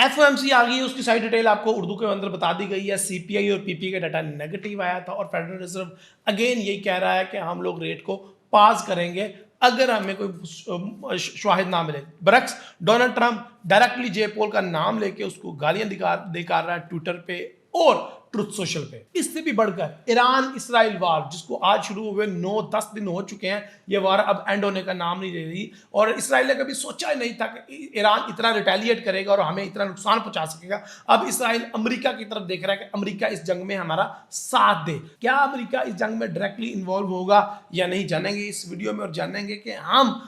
FOMC आ गई है, उसकी सारी डिटेल आपको उर्दू के अंदर बता दी गई है। सीपीआई और पीपीआई का डाटा नेगेटिव आया था और फेडरल रिजर्व अगेन यही कह रहा है कि हम लोग रेट को पास करेंगे अगर हमें कोई शाहिद ना मिले। बरक्स डोनाल्ड ट्रंप डायरेक्टली जे पोल का नाम लेके उसको गालियां दिखा रहा है ट्विटर पे और ट्रुथ सोशल पे। इससे भी बढ़कर ईरान इसराइल वार, जिसको आज शुरू हुए 9-10 दिन हो चुके हैं, ये वार अब एंड होने का नाम नहीं ले रही और इसराइल ने कभी सोचा ही नहीं था कि ईरान इतना रिटेलिएट करेगा और हमें इतना नुकसान पहुंचा सकेगा। अब इसराइल अमेरिका की तरफ देख रहा है कि अमेरिका इस जंग में हमारा साथ दे। क्या अमेरिका इस जंग में डायरेक्टली इन्वॉल्व होगा या नहीं, जानेंगे इस वीडियो में और जानेंगे कि हम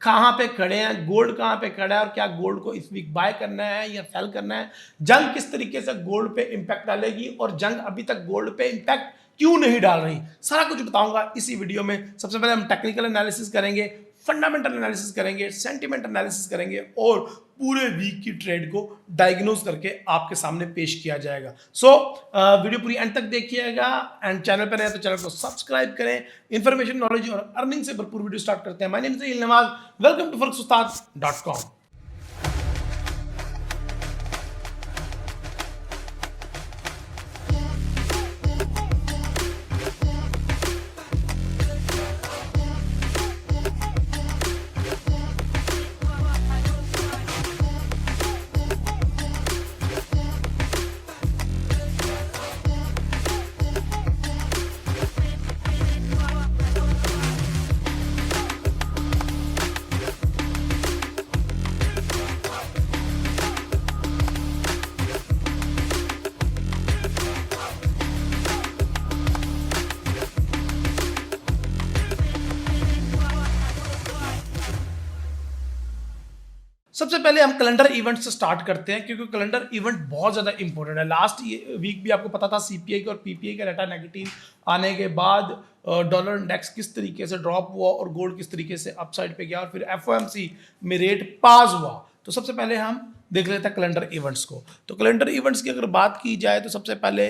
कहाँ पे खड़े हैं, गोल्ड कहाँ पे खड़ा है और क्या गोल्ड को इस वीक बाय करना है या सेल करना है, जंग किस तरीके से गोल्ड पे इंपैक्ट डालेगी और जंग अभी तक गोल्ड पे इंपैक्ट क्यों नहीं डाल रही, सारा कुछ बताऊंगा इसी वीडियो में। सबसे पहले हम टेक्निकल एनालिसिस करेंगे, फंडामेंटल एनालिसिस करेंगे, सेंटिमेंट एनालिसिस करेंगे और पूरे वीक की ट्रेड को डायग्नोज करके आपके सामने पेश किया जाएगा। वीडियो पूरी एंड तक देखिएगा एंड चैनल पर नए तो चैनल को सब्सक्राइब करें। इंफॉर्मेशन, नॉलेज और अर्निंग से भरपूर वीडियो स्टार्ट करते हैं। माय नेम इज इल नवाज, वेलकम टू forex-ustad.com। सबसे पहले हम कैलेंडर इवेंट से स्टार्ट करते हैं क्योंकि कैलेंडर इवेंट बहुत ज़्यादा इंपॉर्टेंट है। लास्ट वीक भी आपको पता था सीपीआई का और पीपीआई का डाटा नेगेटिव आने के बाद डॉलर इंडेक्स किस तरीके से ड्रॉप हुआ और गोल्ड किस तरीके से अपसाइड पे गया और फिर एफओएमसी में रेट पास हुआ। तो सबसे पहले हम देख लेते हैं कैलेंडर इवेंट्स को। तो कैलेंडर इवेंट्स की अगर बात की जाए तो सबसे पहले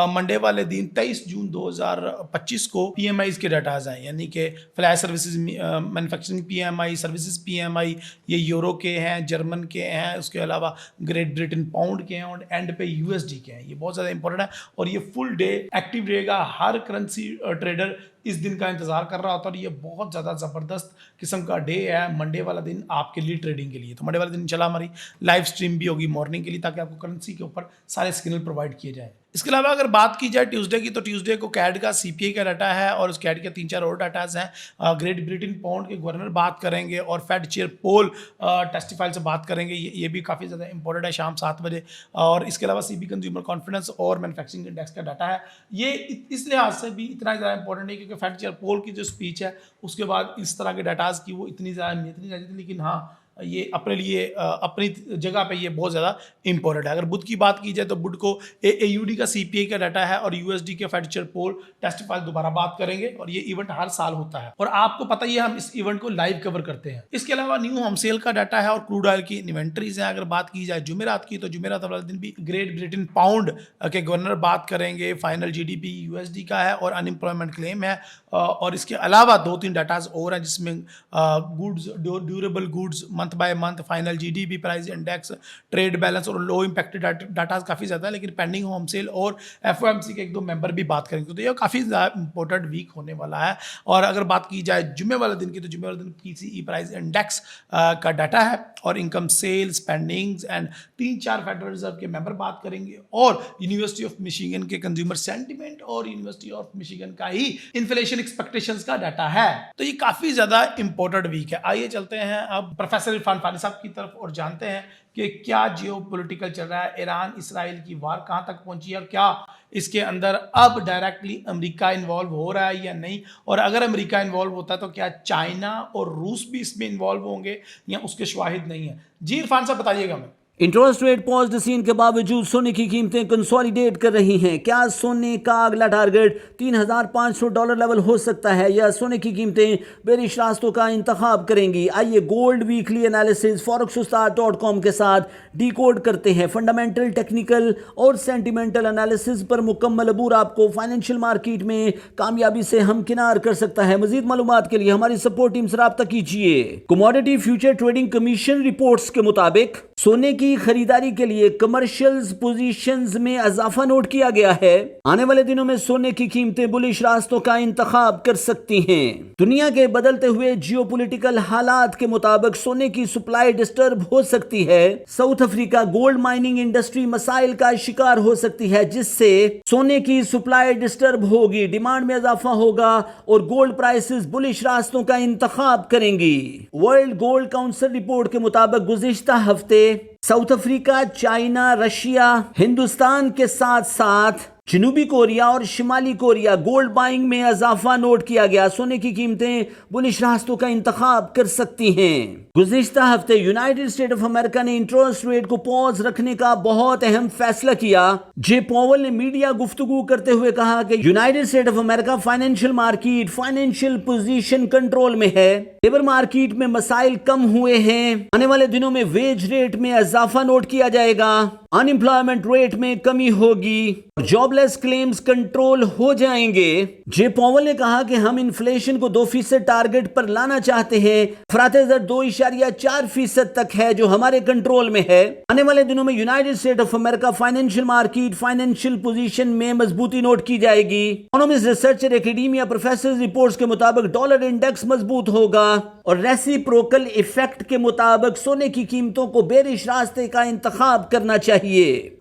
मंडे वाले दिन 23 जून 2025 को पीएमआई के डाटाज आए, यानी कि flash services, manufacturing PMI, services PMI, ये यूरो के हैं, जर्मन के हैं, उसके अलावा ग्रेट ब्रिटेन पाउंड के हैं और एंड पे यूएसडी के हैं। ये बहुत ज़्यादा इंपॉर्टेंट है और ये फुल डे एक्टिव रहेगा। हर करेंसी ट्रेडर इस दिन का इंतजार कर रहा होता है और ये बहुत ज़्यादा ज़बरदस्त किस्म का डे है मंडे वाला दिन आपके लिए ट्रेडिंग के लिए। तो मंडे वाले दिन इंशाल्लाह हमारी लाइव स्ट्रीम भी होगी मॉर्निंग के लिए ताकि आपको करेंसी के ऊपर सारे सिग्नल प्रोवाइड किए जाए। इसके अलावा अगर बात की जाए ट्यूसडे की, तो ट्यूसडे को कैड का सीपीआई का डाटा है और उस कैड के 3-4 और डाटाज हैं। ग्रेट ब्रिटेन पाउंड के गवर्नर बात करेंगे और फेड चेयर पोल टेस्टिफाइल से बात करेंगे, ये भी काफ़ी ज़्यादा इंपॉर्टेंट है शाम 7 बजे। और इसके अलावा सीबी कंज्यूमर कॉन्फिडेंस और मैन्युफैक्चरिंग इंडेक्स का डाटा है। ये इस लिहाज से भी इतना ज़्यादा इंपॉर्टेंट है क्योंकि फेड चेयर पोल की जो स्पीच है उसके बाद इस तरह के डाटाज की वो इतनी ज़्यादा नहीं थी, लेकिन हाँ ये अपने लिए अपनी जगह पे ये बहुत ज़्यादा इंपॉर्टेंट है। अगर बुध की बात की जाए तो बुध को एयूडी का सीपीआई का डाटा है और यूएसडी के फेड चेयर पोल टेस्टिफाइल दोबारा बात करेंगे और ये इवेंट हर साल होता है और आपको पता ही है हम इस इवेंट को लाइव कवर करते हैं। इसके अलावा न्यू होम सेल का डाटा है और क्रूड ऑयल की इन्वेंट्रीज है। अगर बात की जाए जुमेरात की, तो जुमेरात वाले दिन भी ग्रेट ब्रिटेन पाउंड के गवर्नर बात करेंगे, फाइनल जीडीपी यूएसडी का है और अनएम्प्लॉयमेंट क्लेम है। और इसके अलावा 2-3 डाटाज और हैं जिसमें goods, durable goods, month by month, final GDP price index, trade balance और लो इम्पैक्टेड डाटाज काफ़ी ज़्यादा है, लेकिन पेंडिंग होम सेल और एफओएमसी के 1-2 मेंबर भी बात करेंगे। तो ये काफ़ी ज़्यादा इंपॉर्टेंट वीक होने वाला है। और अगर बात की जाए जुम्मे वाले दिन की, तो जुम्मे वाले दिन पीसीई प्राइस इंडेक्स का डाटा है और income, sale, spendings and 3-4 Federal Reserve के मेंबर बात करेंगे और यूनिवर्सिटी ऑफ मिशिगन के कंज्यूमर सेंटिमेंट और यूनिवर्सिटी ऑफ मिशिगन का ही इन्फ्लेशन एक्सपेक्टेशंस का डाटा है। तो ये काफ़ी ज़्यादा इंपॉर्टेंट वीक है। आइए चलते हैं अब प्रोफेसर इरफान फानी साहब की तरफ और जानते हैं कि क्या जियोपॉलिटिकल चल रहा है, ईरान इसराइल की वार कहां तक पहुंची है और क्या इसके अंदर अब डायरेक्टली अमेरिका इन्वॉल्व हो रहा है या नहीं, और अगर अमेरिका इन्वॉल्व होता है तो क्या चाइना और रूस भी इसमें इन्वॉल्व होंगे या उसके शाहिद नहीं है। जी इरफान साहब बताइएगा। मैं इंटरेस्ट रेट पॉजिटिव सीन के बावजूद सोने की कीमतें कंसोलिडेट कर रही हैं। क्या सोने का अगला टारगेट $3,500 लेवल हो सकता है या सोने की कीमतें बेरिश रास्तों का इंतखाब करेंगी? आइए गोल्ड वीकली एनालिसिस forex-ustad.com के साथ डिकोड करते हैं। फंडामेंटल, टेक्निकल और सेंटिमेंटल एनालिसिस पर मुकम्मल अबूर आपको फाइनेंशियल मार्केट में कामयाबी से हमकिनार कर सकता है। मजीद मालूमात के लिए हमारी सपोर्ट टीम से राब्ता कीजिए। Commodity future trading commission reports के मुताबिक सोने की खरीदारी के लिए कमर्शियल पोजीशंस में इजाफा नोट किया गया है। आने वाले दिनों में सोने की कीमतें बुलिश रास्तों का इंतखाब कर सकती हैं। दुनिया के बदलते हुए जियोपॉलिटिकल हालात के मुताबिक सोने की सप्लाई डिस्टर्ब हो सकती है। South Africa gold mining industry मसाइल का शिकार हो सकती है, जिससे सोने की सप्लाई डिस्टर्ब होगी, डिमांड में इजाफा होगा और गोल्ड प्राइसेस बुलिश रास्तों का इंतखाब करेंगी। वर्ल्ड गोल्ड काउंसिल रिपोर्ट के मुताबिक गुज़िश्ता हफ्ते south Africa, China, Russia, Hindustan के साथ साथ जनूबी कोरिया और शिमाली कोरिया गोल्ड बाइंग में इजाफा नोट किया गया। सोने की कीमतें बुलिश रास्तों का इंतखाब कर सकती हैं। गुज़िश्ता हफ्ते यूनाइटेड स्टेट ऑफ अमेरिका ने इंटरेस्ट रेट को पॉज रखने का बहुत अहम फैसला किया। जे पॉवल ने मीडिया गुफ्तगू करते हुए कहा कि United state of America financial market, financial position control में है। लेबर मार्केट में मसाइल कम हुए हैं। आने वाले दिनों में वेज रेट में इजाफा नोट किया जाएगा, अनएम्प्लॉयमेंट रेट में कमी होगी, जॉबलेस क्लेम्स कंट्रोल हो जाएंगे। जे पॉवल ने कहा कि हम इन्फ्लेशन को 2% टारगेट पर लाना चाहते हैं। अफराते दर 2.4% तक है, जो हमारे कंट्रोल में है। आने वाले दिनों में United state of America financial market, financial position में मजबूती नोट की जाएगी। Economist, researcher, academia, professor reports के मुताबिक डॉलर इंडेक्स मजबूत होगा और रेसिप्रोकल इफेक्ट के मुताबिक सोने की कीमतों को बेरिश रास्ते का इंतखाब करना चाहिए।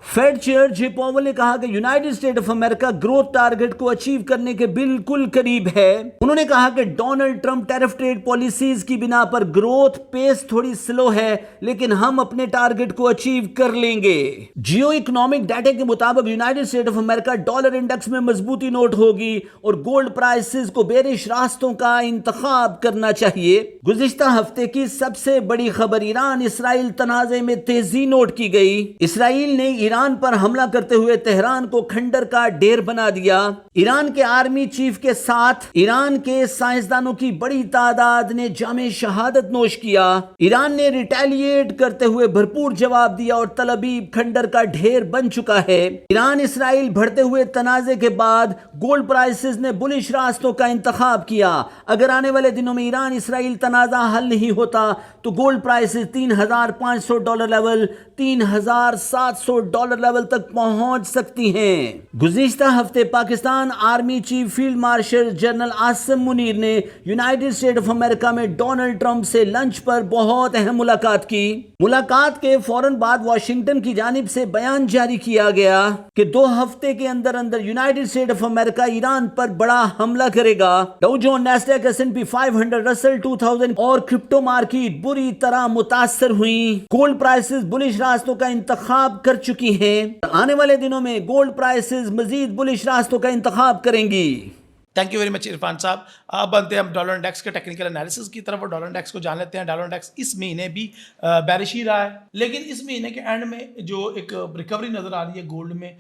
फेड चेयर जे पॉवल ने कहा कि United state of America growth target को अचीव करने के बिल्कुल करीब है। उन्होंने कहा कि Donald Trump tariff trade policies की बिना पर ग्रोथ पेस थोड़ी स्लो है, लेकिन हम अपने टारगेट को अचीव कर लेंगे। जियो इकोनॉमिक डाटा के मुताबिक United state of America dollar index में मजबूती नोट होगी और गोल्ड प्राइसेस को बेरिश रास्तों का इंतखाब करना चाहिए। गुज़िश्ता हफ्ते की सबसे बड़ी खबर, ईरान इसराइल तनाज़े में तेजी नोट की गई। इसराइल ने ईरान पर हमला करते हुए तेहरान को खंडर का ढेर बना दिया। ईरान के आर्मी चीफ के साथ ईरान के साइंसदानों की बड़ी तादाद ने जामे शहादत नोश किया। ईरान ने रिटेलिएट करते हुए भरपूर जवाब दिया और तल अबीब खंडर का ढेर बन चुका है। ईरान इसराइल बढ़ते हुए तनाजे के बाद गोल्ड प्राइसेस ने बुलिश रास्तों का इंतखाब किया। अगर आने वाले दिनों में ईरान इसराइल तनाजा हल नहीं होता तो गोल्ड प्राइसेस $3,500 लेवल, $3,700 लेवल तक पहुंच सकती हैं। गुज़िश्ता हफ्ते Pakistan army chief field marshal general Asim Munir ने यूनाइटेड स्टेट ऑफ अमेरिका में डोनाल्ड ट्रंप से लंच पर बहुत अहम मुलाकात की। मुलाकात के फौरन बाद वाशिंगटन की जानिब से बयान जारी किया गया कि 2 हफ्ते के अंदर अंदर United state of America Iran पर बड़ा हमला करेगा। Dow Jones, Nasdaq, S&P 500, Russell 2000 और क्रिप्टो मार्केट बुरी तरह मुतासर हुई। गोल्ड प्राइसेस बुलिश रास्तों का इंतखाब कर चुकी हैं। आने वाले दिनों में गोल्ड प्राइसेस मजीद बुलिश रास्तों का इंतखाब करेंगी। Thank you very much Irfan साहब। अब बनते हैं हम डॉलर इंडेक्स के टेक्निकल एनालिसिस की तरफ और डॉलर इंडेक्स को जान लेते हैं। डॉलर इंडेक्स इस महीने भी बैरिश ही रहा है, लेकिन इस महीने के एंड में जो एक रिकवरी नज़र आ रही है गोल्ड में,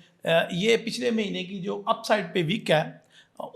ये पिछले महीने की जो अपसाइड पे वीक है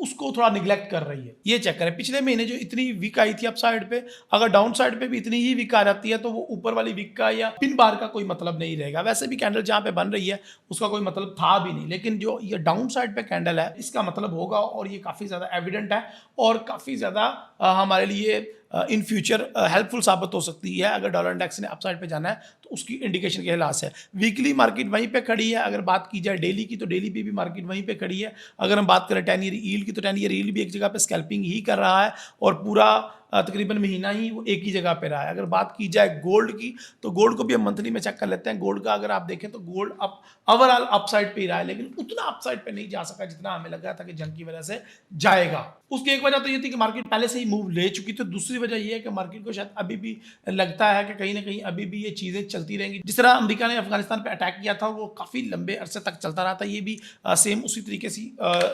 उसको थोड़ा निगलेक्ट कर रही है। ये चेक करें, पिछले महीने जो इतनी वीक आई थी अप साइड पे, अगर डाउन साइड पे भी इतनी ही वीक आ जाती है तो वो ऊपर वाली वीक का या पिन बार का कोई मतलब नहीं रहेगा। वैसे भी कैंडल जहाँ पे बन रही है उसका कोई मतलब था भी नहीं, लेकिन जो ये डाउन साइड पे कैंडल है इसका मतलब होगा और ये काफ़ी ज़्यादा एविडेंट है और काफ़ी ज़्यादा हमारे लिए इन फ्यूचर हेल्पफुल साबित हो सकती है। अगर डॉलर इंडेक्स ने अपसाइड पे जाना है तो उसकी इंडिकेशन के लिहाज से वीकली मार्केट वहीं पे खड़ी है। अगर बात की जाए डेली की तो डेली पे भी मार्केट वहीं पे खड़ी है। अगर हम बात करें 10 ईयर यील्ड की तो 10 ईयर यील्ड भी एक जगह पे स्कैल्पिंग ही कर रहा है और पूरा तकरीबन महीना ही वो एक ही जगह पे रहा है। अगर बात की जाए गोल्ड की तो गोल्ड को भी हम मंथली में चेक कर लेते हैं। गोल्ड का अगर आप देखें तो गोल्ड अब ओवरऑल अपसाइड पे ही रहा है, लेकिन उतना अपसाइड पे नहीं जा सका जितना हमें लगा था कि जंग की वजह से जाएगा। उसकी एक वजह तो ये थी कि मार्केट पहले से ही मूव ले चुकी थी। दूसरी वजह ये है कि मार्केट को शायद अभी भी लगता है कि कहीं ना कहीं अभी भी ये चीज़ें चलती रहेंगी। जिस तरह अमेरिका ने अफगानिस्तान पे अटैक किया था वो काफ़ी लंबे अरसे तक चलता रहा था, ये भी सेम उसी तरीके से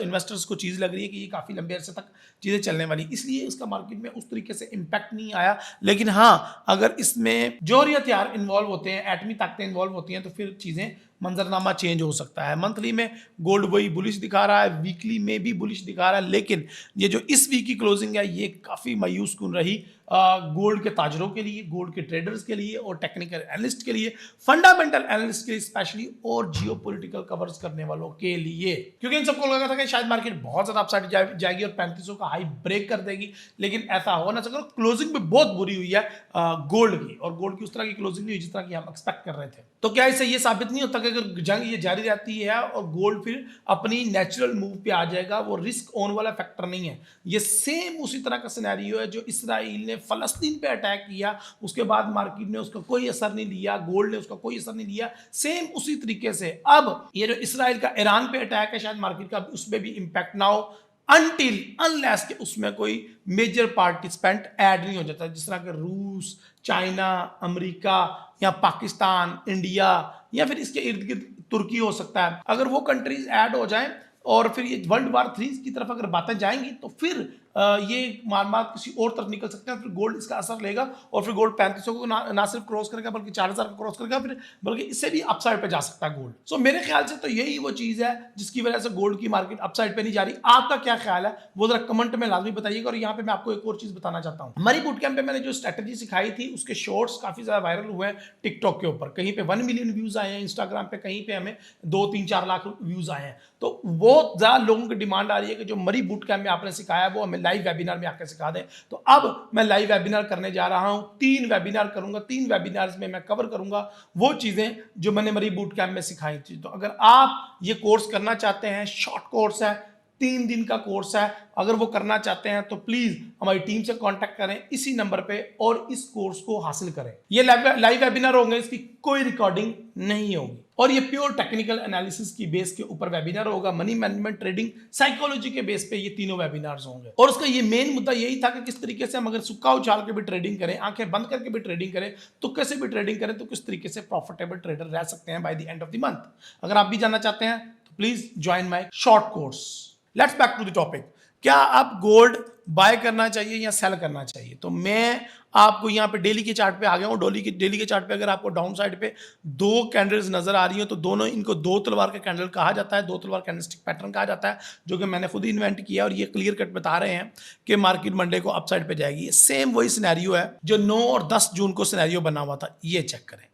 इन्वेस्टर्स को चीज़ लग रही है कि ये काफ़ी लंबे अरसे तक चीज़ें चलने वाली, इसलिए इसका मार्केट में उस तरीके से इम्पैक्ट नहीं आया। लेकिन हाँ, अगर इसमें जौहरी हथियार इन्वॉल्व होते हैं, एटमी ताकतें इन्वॉल्व होती हैं तो फिर चीज़ें मंजरनामा चेंज हो सकता है। मंथली में गोल्ड वही बुलिश दिखा रहा है, वीकली में भी बुलिश दिखा रहा है, लेकिन ये जो इस वीक की क्लोजिंग है ये काफ़ी मायूस कुन रही। गोल्ड के ताजरों के लिए, गोल्ड के ट्रेडर्स के लिए और टेक्निकल एनालिस्ट के लिए, फंडामेंटल एनालिस्ट के लिए स्पेशली, और जियोपॉलिटिकल कवर्स करने वालों के लिए। क्योंकि इन सबको लगा था कि शायद मार्केट बहुत ज्यादा अपसाइड जाएगी और 3500 का हाई ब्रेक कर देगी, लेकिन ऐसा हो ना सका। क्लोजिंग भी बहुत बुरी हुई है गोल्ड की, और गोल्ड की उस तरह की क्लोजिंग नहीं हुई जिस तरह की हम एक्सपेक्ट कर रहे थे। तो क्या इससे ये साबित नहीं होता कि अगर जंग ये जारी रहती है और गोल्ड फिर अपनी नेचुरल मूव पे आ जाएगा, वो रिस्क ऑन वाला फैक्टर नहीं है। ये सेम उसी तरह का सिनेरियो है जो इसराइल ने फलस्तीन पे अटैक किया, उसके बाद मार्केट ने उसका कोई असर नहीं लिया, गोल्ड ने उसका कोई असर नहीं लिया। सेम उसी तरीके से अब ये जो इसराइल का ईरान पे अटैक है, शायद मार्केट का उसमें भी इंपैक्ट ना हो अनटिल अनलेस के उसमें कोई मेजर पार्टिसिपेंट ऐड नहीं हो जाता, जिस तरह के रूस, चाइना, अमेरिका या पाकिस्तान, इंडिया या फिर इसके इर्द गिर्द तुर्की हो सकता है। अगर वो कंट्रीज ऐड हो जाएं और फिर ये वर्ल्ड वार 3 की तरफ अगर बातें जाएंगी तो फिर ये माल किसी और तरफ निकल सकते हैं, फिर गोल्ड इसका असर लेगा और फिर गोल्ड 3500 को ना सिर्फ क्रॉस करेगा बल्कि 4000 को क्रॉस करेगा, फिर बल्कि इससे भी अपसाइड पे जा सकता है गोल्ड। सो मेरे ख्याल से तो यही वो चीज है जिसकी वजह से गोल्ड की मार्केट अपसाइड पे नहीं जा रही। आपका क्या ख्याल है वो जरा कमेंट में लाजमी बताइएगा। और यहाँ पे मैं आपको एक और चीज बताना चाहता हूँ, मनी बूट कैंप पे मैंने जो स्ट्रेटेजी सिखाई थी उसके शॉर्ट्स काफी ज्यादा वायरल हुए हैं टिकटॉक के ऊपर, कहीं पे 1 मिलियन व्यूज आए हैं, इंस्टाग्राम पे कहीं पे हमें 2-3-4 लाख व्यूज आए हैं। तो वो ज्यादा लोगों की डिमांड आ रही है कि जो मनी बूट कैंप में आपने सिखाया वो हमें लाइव वेबिनार में आकर सिखा दें। तो अब मैं लाइव वेबिनार करने जा रहा हूं, 3 वेबिनार करूंगा, 3 वेबिनार्स में मैं कवर करूंगा वो चीजें जो मैंने मनी बूट कैंप में सिखाई थी। तो अगर आप ये कोर्स करना चाहते हैं, शॉर्ट कोर्स है, 3 दिन का कोर्स है, अगर वो करना चाहते हैं तो प्लीज हमारी टीम से कांटेक्ट करें इसी नंबर पे और इस कोर्स को हासिल करें। ये लाइव वेबिनार होंगे, इसकी कोई रिकॉर्डिंग नहीं होगी और ये प्योर टेक्निकल एनालिसिस की बेस के ऊपर वेबिनार होगा। मनी मैनेजमेंट, ट्रेडिंग, साइकोलॉजी के बेस पे ये तीनों वेबिनार्स होंगे। और उसका ये मेन मुद्दा यही था कि किस तरीके से हम अगर सुक्का उछाल के भी ट्रेडिंग करें, आंखें बंद करके भी ट्रेडिंग करें, तो कैसे भी ट्रेडिंग करें तो किस तरीके से प्रॉफिटेबल ट्रेडर रह सकते हैं by the end of the month. अगर आप भी जानना चाहते हैं तो please join my short course. Let's back to the topic. क्या आप गोल्ड बाय करना चाहिए या सेल करना चाहिए? तो मैं आपको यहाँ पे डेली के चार्ट पे आ गया हूँ। डेली के चार्ट पे अगर आपको डाउन साइड पे 2 कैंडल्स नजर आ रही हो तो दोनों, इनको 2 तलवार का कैंडल कहा जाता है, 2 तलवार कैंडलस्टिक पैटर्न कहा जाता है, जो कि मैंने खुद ही इन्वेंट किया और ये क्लियर कट बता रहे हैं कि मार्केट मंडे को अपसाइड पे जाएगी। ये सेम वही सिनेरियो है जो 9 और 10 जून को सिनेरियो बना हुआ था। ये चेक करें,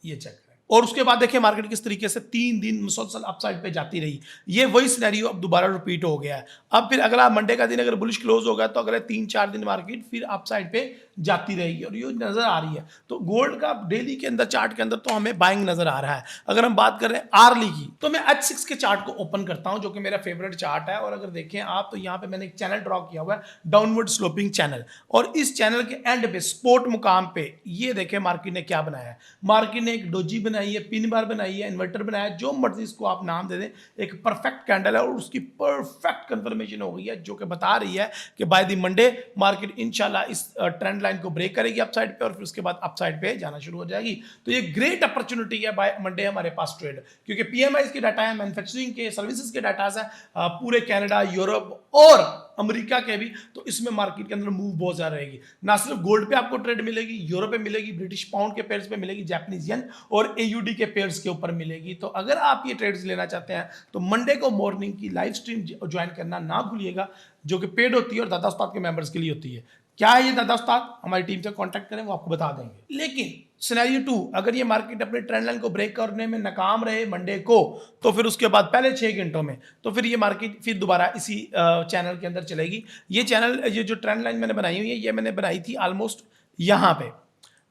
ये चेक करें। और उसके बाद देखिए मार्केट किस तरीके से 3 दिन मुसलसल अपसाइड पे जाती रही। ये वही सिनेरियो अब दोबारा रिपीट हो गया है। अब फिर अगला मंडे का दिन अगर बुलिश क्लोज होगा तो अगले 3-4 दिन मार्केट फिर अपसाइड पे जाती रहेगी और ये नजर आ रही है। तो गोल्ड का डेली के अंदर, चार्ट के अंदर तो हमें बाइंग नजर आ रहा है। अगर हम बात कर रहे हैं आर्ली की तो मैं H6 के चार्ट को ओपन करता हूं जो कि मेरा फेवरेट चार्ट है। और अगर देखें आप तो यहाँ पे मैंने एक चैनल ड्रॉ किया हुआ है, डाउनवर्ड स्लोपिंग चैनल, और इस चैनल के एंड पे स्पोर्ट मुकाम पे ये देखें मार्केट ने क्या बनाया है। मार्केट ने एक डोजी बनाई है, पिन बार बनाई है, इन्वर्टर बनाया है, जो मर्जी इसको आप नाम दे दें, एक परफेक्ट कैंडल है और उसकी परफेक्ट कंफर्मेशन हो गई है जो कि बता रही है कि बाय द मंडे मार्केट इंशाल्लाह इस ट्रेंड लाइन को ब्रेक करेगी अपसाइड पे और फिर उसके बाद अपसाइड पे जाना शुरू हो जाएगी। तो ये ग्रेट अपॉर्चुनिटी है बाय मंडे हमारे पास ट्रेड, क्योंकि पीएमआई के डाटा है, मैन्युफैक्चरिंग के, सर्विसेज के डाटा है, पूरे कनाडा, यूरोप और अमेरिका के भी। तो इसमें मार्केट के अंदर मूव बहुत ज्यादा रहेगी। ना सिर्फ गोल्ड पे आपको ट्रेड मिलेगी, यूरो पे मिलेगी, ब्रिटिश पाउंड के पेयर्स पे मिलेगी, जापानीज येन और एयूडी के पेयर्स के ऊपर मिलेगी। तो अगर आप ये ट्रेड्स लेना चाहते हैं तो मंडे को मॉर्निंग की लाइव स्ट्रीम ज्वाइन करना ना भूलिएगा, जो कि पेड होती है और दादा उस्ताद के मेंबर्स के लिए होती है। क्या है ये दादा उस्ताद? हमारी टीम से कांटेक्ट करें, वो आपको बता देंगे। लेकिन सिनेरियो 2, अगर ये मार्केट अपने ट्रेंड लाइन को ब्रेक करने में नाकाम रहे मंडे को, तो फिर उसके बाद पहले 6 घंटों में तो फिर ये मार्केट फिर दोबारा इसी चैनल के अंदर चलेगी। ये चैनल, ये जो ट्रेंड लाइन मैंने बनाई हुई है, ये मैंने बनाई थी ऑलमोस्ट यहाँ पे,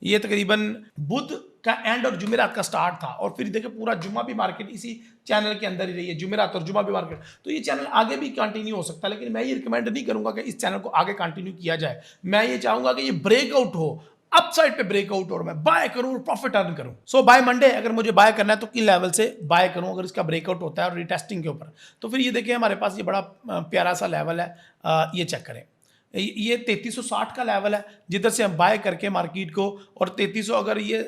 ये तकरीबन बुध का एंड और जुमेरात का स्टार्ट था और फिर देखिए पूरा जुमा भी मार्केट इसी चैनल के अंदर ही रही है, जुमेरात और जुमा भी मार्केट। तो ये चैनल आगे भी कंटिन्यू हो सकता है, लेकिन मैं ये रिकमेंड नहीं करूंगा कि इस चैनल को आगे कंटिन्यू किया जाए। मैं ये चाहूंगा कि ये ब्रेकआउट हो, अपसाइड पे ब्रेकआउट, और मैं बाय करूं और प्रॉफिट अर्न करूं। सो बाय मंडे अगर मुझे बाय करना है तो किन लेवल से बाय करूं अगर इसका ब्रेकआउट होता है और रिटेस्टिंग के ऊपर। तो फिर ये देखिए हमारे पास ये बड़ा प्यारा सा लेवल है, ये चेक करें, ये 3360 का लेवल है जिधर से हम बाय करके मार्केट को, और 3300 अगर ये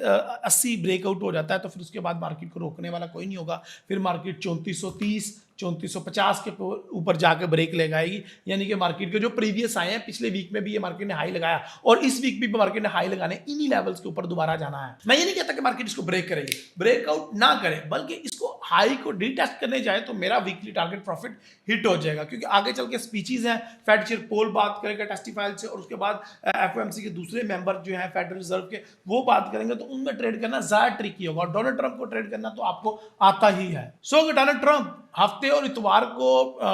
80 ब्रेकआउट हो जाता है तो फिर उसके बाद मार्केट को रोकने वाला कोई नहीं होगा। फिर मार्केट 3430, 3450 के ऊपर जाकर ब्रेक लगाएगी, यानी कि मार्केट के जो प्रीवियस आए हैं, पिछले वीक में भी ये मार्केट ने हाई लगाया और इस वीक भी मार्केट ने हाई लगाने इन्हीं लेवल्स के ऊपर दोबारा जाना है। मैं ये नहीं कहता कि मार्केट इसको ब्रेक करेगी, ब्रेकआउट ना करे, बल्कि इसको हाई को रीटेस्ट करने जाए तो मेरा वीकली टारगेट प्रॉफिट हिट हो जाएगा, क्योंकि आगे चल के स्पीचेस हैं, फेड चेयर पोल बात करेगा टेस्टिफाइल से, और उसके बाद एफओएमसी के दूसरे मेंबर जो हैं फेडरल रिजर्व के, वो बात करेंगे, तो उनमें ट्रेड करना ज्यादा ट्रिकी होगा, और डोनाल्ड ट्रंप को ट्रेड करना तो आपको आता ही है। सो अगर डोनाल्ड ट्रंप हफ्ते और इतवार को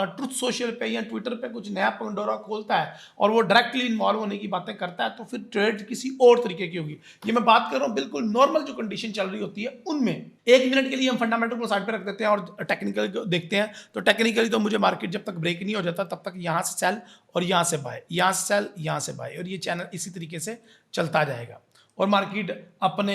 ट्रुथ सोशल पे या ट्विटर पे कुछ नया पंडोरा खोलता है और वो डायरेक्टली इन्वॉल्व होने की बातें करता है, तो फिर ट्रेड किसी और तरीके की होगी। ये मैं बात कर रहा हूँ बिल्कुल नॉर्मल जो कंडीशन चल रही होती है उनमें। एक मिनट के लिए हम फंडामेंटल को साइड पे रख देते हैं और टेक्निकल को देखते हैं, तो टेक्निकली तो मुझे मार्केट जब तक ब्रेक नहीं हो जाता तब तक यहाँ से सेल और यहाँ से बाय, यहाँ से सेल, यहाँ से बाय, और ये चैनल इसी तरीके से चलता जाएगा और मार्केट अपने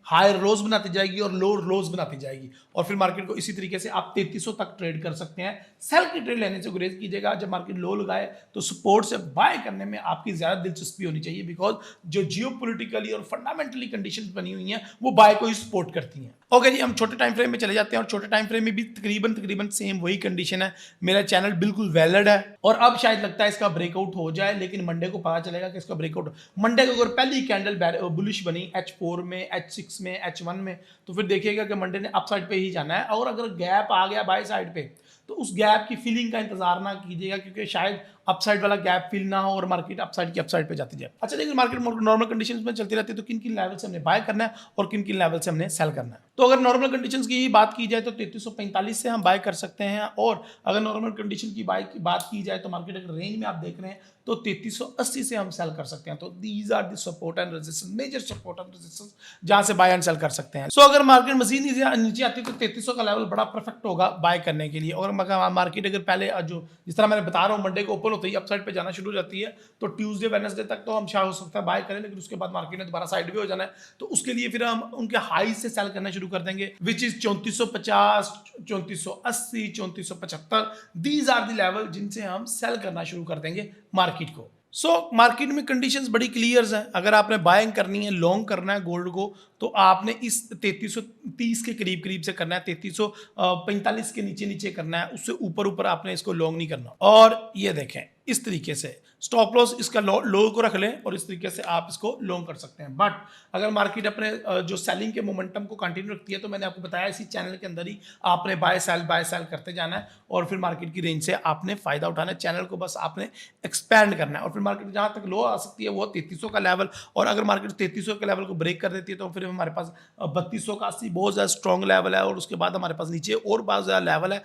हायर लोज बनाती जाएगी और लोअर लोज बनाती जाएगी, और फिर मार्केट को इसी तरीके से आप 3300 तक ट्रेड कर सकते हैं। सेल की ट्रेड लेने से गुरेज कीजिएगा। जब मार्केट लो लगाए तो सपोर्ट से बाय करने में आपकी ज्यादा दिलचस्पी होनी चाहिए, बिकॉज जो जियोपॉलिटिकली और फंडामेंटली कंडीशंस बनी हुई हैं वो बाय को ही सपोर्ट करती हैं। ओके जी, हम छोटे टाइम फ्रेम में चले जाते हैं और छोटे टाइम फ्रेम में भी तकरीबन सेम वही कंडीशन है। मेरा चैनल बिल्कुल वैलिड है और अब शायद लगता है इसका ब्रेकआउट हो जाए, लेकिन मंडे को पता चलेगा कि इसका ब्रेकआउट, मंडे को अगर पहली कैंडल बुलिश बनी H4 में, H6 में, H1 में, तो फिर देखिएगा कि मंडे ने अपसाइड पे ही जाना है, और अगर गैप आ गया बाय साइड पे तो उस गैप की फीलिंग का इंतजार ना कीजिएगा, क्योंकि शायद अपसाइड वाला गैप फील ना हो और मार्केट अपसाइड की अपसाइड पे जाती जाए। अच्छा, लेकिन मार्केट नॉर्मल कंडीशंस में चलती रहती है, तो किन किन लेवल से हमने बाय करना है और किन किन लेवल से हमने सेल करना है। तो अगर नॉर्मल कंडीशंस की बात की जाए तो 3345 से हम बाय कर सकते हैं, और अगर नॉर्मल कंडीशन की बात की जाए तो मार्केट अगर रेंज में आप देख रहे हैं तो 3380 से हम सेल कर सकते हैं। तो these are the support and resistance, major support and resistance जहां से बाय एंड सेल कर सकते हैं। सो अगर मार्केट मजीद नीचे आती है तो 3300 का लेवल बड़ा परफेक्ट होगा बाय करने के लिए। और मार्केट अगर पहले जो जिस तरह मैंने बता रहा हूँ मंडे को ओपन होते ही अपसाइड पे जाना शुरू हो जाती है, तो ट्यूसडे वेडनेसडे तक तो हम शायद हो सकता है बाय करें, लेकिन उसके बाद मार्केट ने दोबारा साइड पे हो जाना है, तो उसके लिए फिर हम उनके हाई से सेल करना शुरू कर देंगे, which is 3450, 3480, 3475। These are the level जिनसे हम सेल करना शुरू कर देंगे मार्केट को। सो मार्केट में कंडीशंस बड़ी क्लियर हैं। अगर आपने बाइंग करनी है, लॉन्ग करना है गोल्ड को, तो आपने इस 3330 के करीब से करना है, 3345 के नीचे करना है, उससे ऊपर आपने इसको लॉन्ग नहीं करना। और ये देखें इस तरीके से स्टॉप लॉस इसका लो को रख लें और इस तरीके से आप इसको लॉन्ग कर सकते हैं। बट अगर मार्केट अपने जो सेलिंग के मोमेंटम को कंटिन्यू रखती है, तो मैंने आपको बताया इसी चैनल के अंदर ही आपने बाय सेल करते जाना है और फिर मार्केट की रेंज से आपने फायदा उठाना है। चैनल को बस आपने एक्सपैंड करना है और फिर मार्केट जहां तक लो आ सकती है वो 3300 का लेवल, और अगर मार्केट 3300 के लेवल को ब्रेक कर देती है तो फिर हमारे पास 3200 का 80 बहुत ज़्यादा स्ट्रॉन्ग लेवल है, और उसके बाद हमारे पास नीचे और बहुत ज़्यादा लेवल है।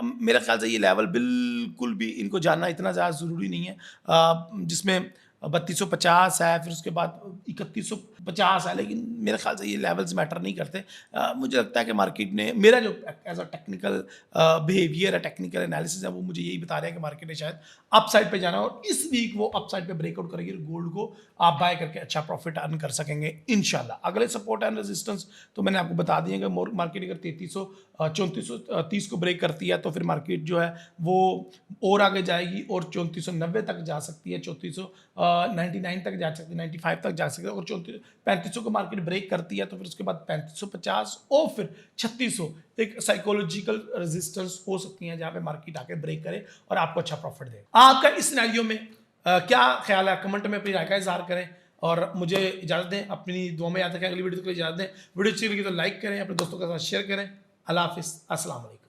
मेरे ख्याल से ये लेवल बिल्कुल भी इनको जानना इतना ज़्यादा ज़रूरी नहीं है, जिसमें 3250 है, फिर उसके बाद 3150 है, लेकिन मेरे ख्याल से ये लेवल्स मैटर नहीं करते। मुझे लगता है कि मार्केट ने, मेरा जो एज अ टेक्निकल बिहेवियर है, टेक्निकल एनालिसिस है, वो मुझे यही बता रहा है कि मार्केट ने शायद अपसाइड पे जाना है, और इस वीक वो अपसाइड पे ब्रेकआउट करेगी, गोल्ड को आप बाय करके अच्छा प्रॉफिट अर्न कर सकेंगे इंशाल्लाह। अगले सपोर्ट एंड रेजिस्टेंस तो मैंने आपको बता दिए कि मार्केट अगर 3430 को ब्रेक करती है तो फिर मार्केट जो है वो और आगे जाएगी और 3490 तक जा सकती है, 3499 तक जा सकती है, 95 तक जा सकती है। और 3500 को मार्केट ब्रेक करती है तो फिर उसके बाद 3550 और फिर 3600 एक साइकोलॉजिकल रेजिस्टेंस हो सकती है, जहां पे मार्केट आके ब्रेक करे और आपको अच्छा प्रॉफिट दे। आपका इस सिनेरियो में क्या ख्याल है, कमेंट में अपनी राय का इज़हार करें और मुझे इजाज़त दें, अपनी दुआ में याद रखें। अगली वीडियो के लिए इजाज़त दें। वीडियो अच्छी लगी तो लाइक करें, अपने दोस्तों के साथ शेयर करें। अल्लाह हाफिज़, अस्सलाम वालेकुम।